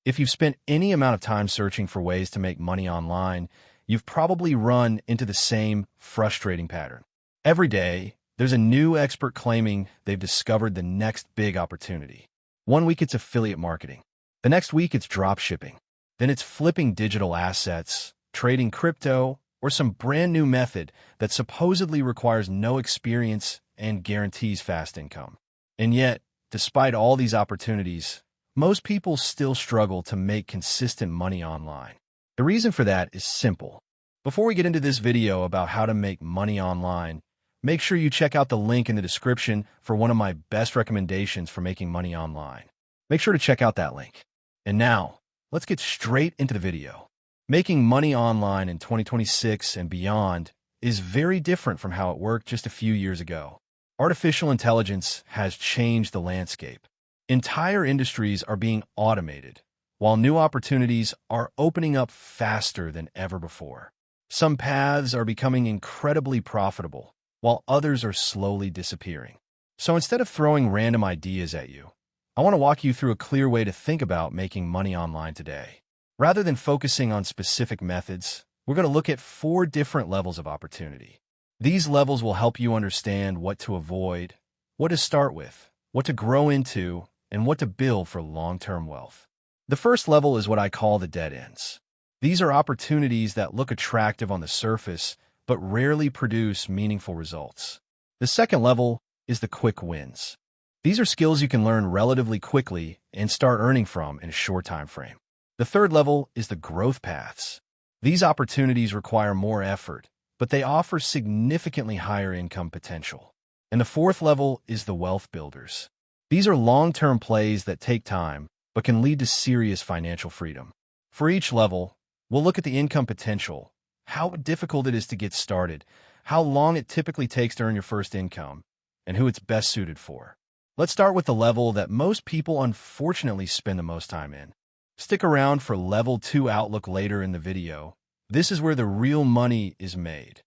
If you've spent any amount of time searching for ways to make money online, you've probably run into the same frustrating pattern. Every day, there's a new expert claiming they've discovered the next big opportunity. One week it's affiliate marketing. The next week it's drop shipping. Then it's flipping digital assets, trading crypto, or some brand new method that supposedly requires no experience and guarantees fast income. And yet, despite all these opportunities, most people still struggle to make consistent money online. The reason for that is simple. Before we get into this video about how to make money online, make sure you check out the link in the description for one of my best recommendations for making money online. Make sure to check out that link. And now, let's get straight into the video. Making money online in 2026 and beyond is very different from how it worked just a few years ago. Artificial intelligence has changed the landscape. Entire industries are being automated, while new opportunities are opening up faster than ever before. Some paths are becoming incredibly profitable, while others are slowly disappearing. So instead of throwing random ideas at you, I want to walk you through a clear way to think about making money online today. Rather than focusing on specific methods, we're going to look at 4 different levels of opportunity. These levels will help you understand what to avoid, what to start with, what to grow into, and what to build for long-term wealth. The first level is what I call the dead ends. These are opportunities that look attractive on the surface, but rarely produce meaningful results. The second level is the quick wins. These are skills you can learn relatively quickly and start earning from in a short time frame. The third level is the growth paths. These opportunities require more effort, but they offer significantly higher income potential. And the fourth level is the wealth builders. These are long-term plays that take time, but can lead to serious financial freedom. For each level, we'll look at the income potential, how difficult it is to get started, how long it typically takes to earn your first income, and who it's best suited for. Let's start with the level that most people unfortunately spend the most time in. Stick around for Level 2 Outlook later in the video. This is where the real money is made.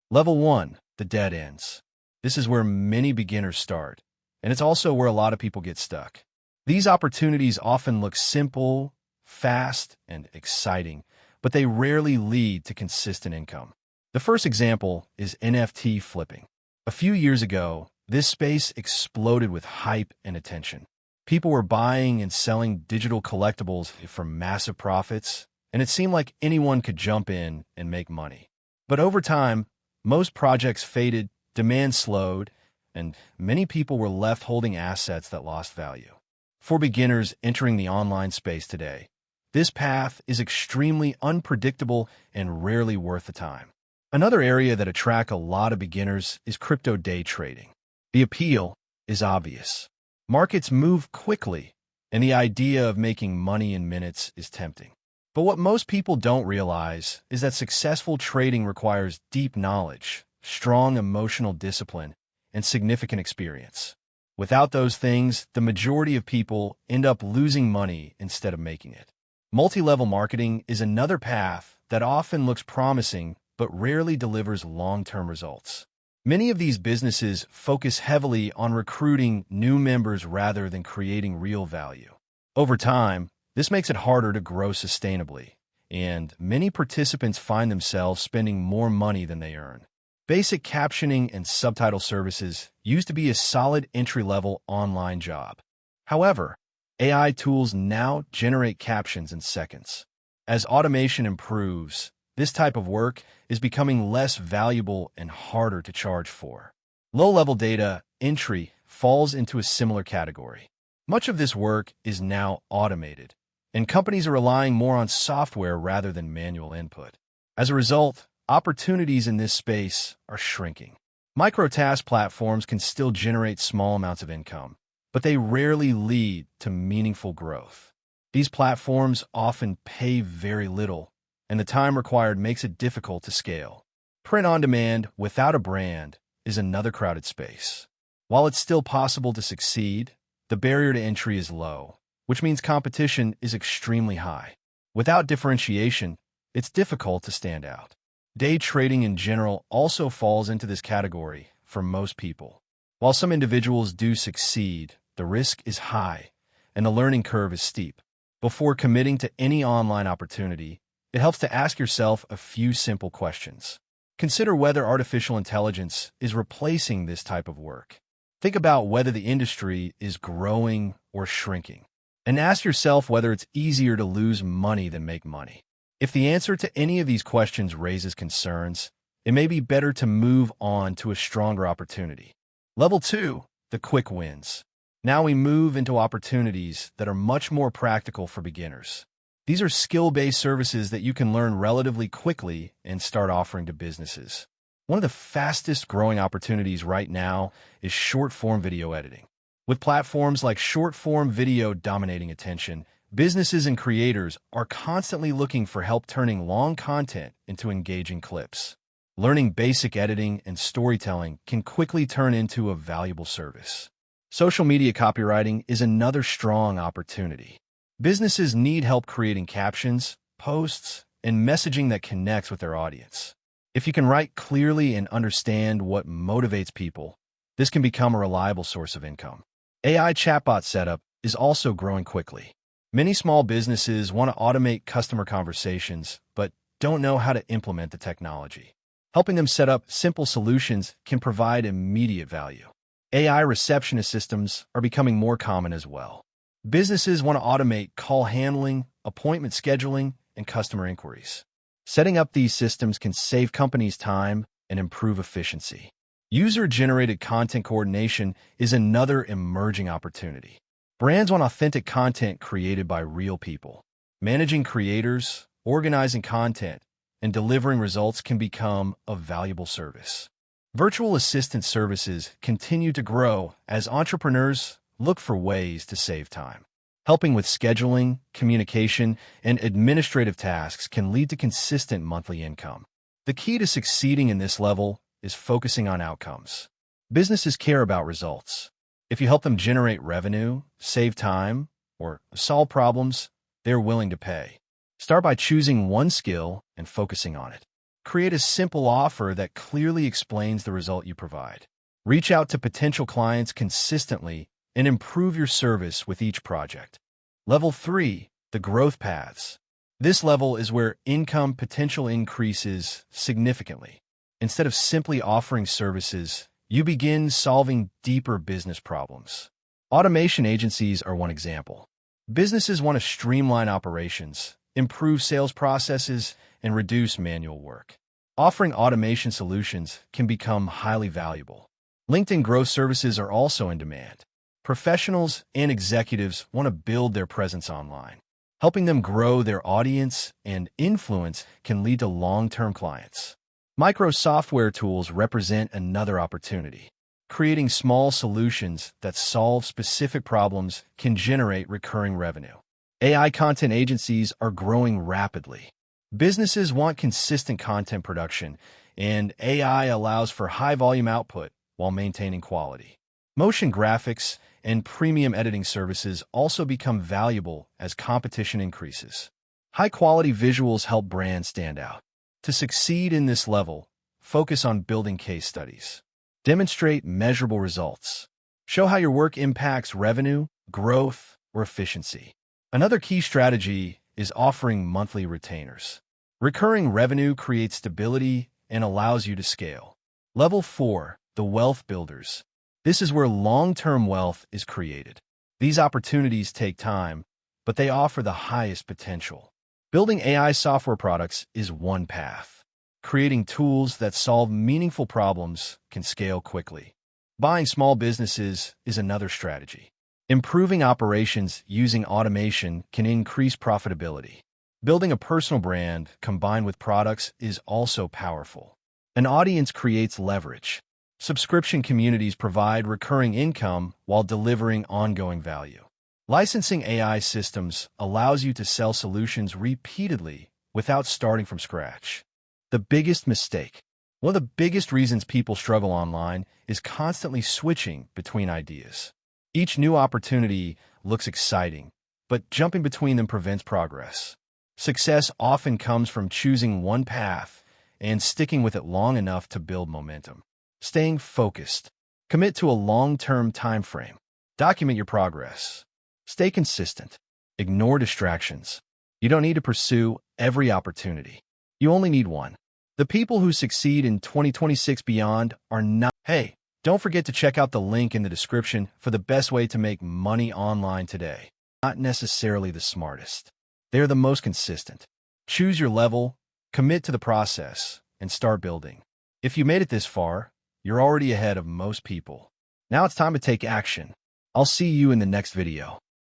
Level 1, the dead ends. This is where many beginners start, and it's also where a lot of people get stuck. These opportunities often look simple, fast, and exciting, but they rarely lead to consistent income. The first example is NFT flipping. A few years ago, this space exploded with hype and attention. People were buying and selling digital collectibles for massive profits, and it seemed like anyone could jump in and make money. But over time, most projects faded, demand slowed, and many people were left holding assets that lost value. For beginners entering the online space today, this path is extremely unpredictable and rarely worth the time. Another area that attracts a lot of beginners is crypto day trading. The appeal is obvious. Markets move quickly, and the idea of making money in minutes is tempting. But what most people don't realize is that successful trading requires deep knowledge, strong emotional discipline, and significant experience. Without those things, the majority of people end up losing money instead of making it. Multi-level marketing is another path that often looks promising but rarely delivers long-term results. Many of these businesses focus heavily on recruiting new members rather than creating real value. Over time, this makes it harder to grow sustainably, and many participants find themselves spending more money than they earn. Basic captioning and subtitle services used to be a solid entry-level online job. However, AI tools now generate captions in seconds. As automation improves, this type of work is becoming less valuable and harder to charge for. Low-level data entry falls into a similar category. Much of this work is now automated, and companies are relying more on software rather than manual input. As a result, opportunities in this space are shrinking. Microtask platforms can still generate small amounts of income, but they rarely lead to meaningful growth. These platforms often pay very little, and the time required makes it difficult to scale. Print on demand without a brand is another crowded space. While it's still possible to succeed, the barrier to entry is low, which means competition is extremely high. Without differentiation, it's difficult to stand out. Day trading in general also falls into this category for most people. While some individuals do succeed, the risk is high, and the learning curve is steep. Before committing to any online opportunity, it helps to ask yourself a few simple questions. Consider whether artificial intelligence is replacing this type of work. Think about whether the industry is growing or shrinking. And ask yourself whether it's easier to lose money than make money. If the answer to any of these questions raises concerns, it may be better to move on to a stronger opportunity. Level 2, the quick wins. Now we move into opportunities that are much more practical for beginners. These are skill-based services that you can learn relatively quickly and start offering to businesses. One of the fastest growing opportunities right now is short-form video editing. With platforms like short-form video dominating attention, businesses and creators are constantly looking for help turning long content into engaging clips. Learning basic editing and storytelling can quickly turn into a valuable service. Social media copywriting is another strong opportunity. Businesses need help creating captions, posts, and messaging that connects with their audience. If you can write clearly and understand what motivates people, this can become a reliable source of income. AI chatbot setup is also growing quickly. Many small businesses want to automate customer conversations, but don't know how to implement the technology. Helping them set up simple solutions can provide immediate value. AI receptionist systems are becoming more common as well. Businesses want to automate call handling, appointment scheduling, and customer inquiries. Setting up these systems can save companies time and improve efficiency. User-generated content coordination is another emerging opportunity. Brands want authentic content created by real people. Managing creators, organizing content, and delivering results can become a valuable service. Virtual assistant services continue to grow as entrepreneurs look for ways to save time. Helping with scheduling, communication, and administrative tasks can lead to consistent monthly income. The key to succeeding in this level is focusing on outcomes. Businesses care about results. If you help them generate revenue, save time, or solve problems, they're willing to pay. Start by choosing one skill and focusing on it. Create a simple offer that clearly explains the result you provide. Reach out to potential clients consistently and improve your service with each project. Level 3, the growth paths. This level is where income potential increases significantly. Instead of simply offering services, you begin solving deeper business problems. Automation agencies are one example. Businesses want to streamline operations, improve sales processes, and reduce manual work. Offering automation solutions can become highly valuable. LinkedIn growth services are also in demand. Professionals and executives want to build their presence online. Helping them grow their audience and influence can lead to long-term clients. Micro software tools represent another opportunity. Creating small solutions that solve specific problems can generate recurring revenue. AI content agencies are growing rapidly. Businesses want consistent content production, and AI allows for high-volume output while maintaining quality. Motion graphics and premium editing services also become valuable as competition increases. High-quality visuals help brands stand out. To succeed in this level, focus on building case studies. Demonstrate measurable results. Show how your work impacts revenue, growth, or efficiency. Another key strategy is offering monthly retainers. Recurring revenue creates stability and allows you to scale. Level 4, the wealth builders. This is where long-term wealth is created. These opportunities take time, but they offer the highest potential. Building AI software products is one path. Creating tools that solve meaningful problems can scale quickly. Buying small businesses is another strategy. Improving operations using automation can increase profitability. Building a personal brand combined with products is also powerful. An audience creates leverage. Subscription communities provide recurring income while delivering ongoing value. Licensing AI systems allows you to sell solutions repeatedly without starting from scratch. The biggest mistake. One of the biggest reasons people struggle online is constantly switching between ideas. Each new opportunity looks exciting, but jumping between them prevents progress. Success often comes from choosing one path and sticking with it long enough to build momentum. Staying focused. Commit to a long-term time frame. Document your progress. Stay consistent. Ignore distractions. You don't need to pursue every opportunity. You only need one. The people who succeed in 2026 beyond are not. Hey, don't forget to check out the link in the description for the best way to make money online today. Not necessarily the smartest. They're the most consistent. Choose your level, commit to the process, and start building. If you made it this far, you're already ahead of most people. Now it's time to take action. I'll see you in the next video.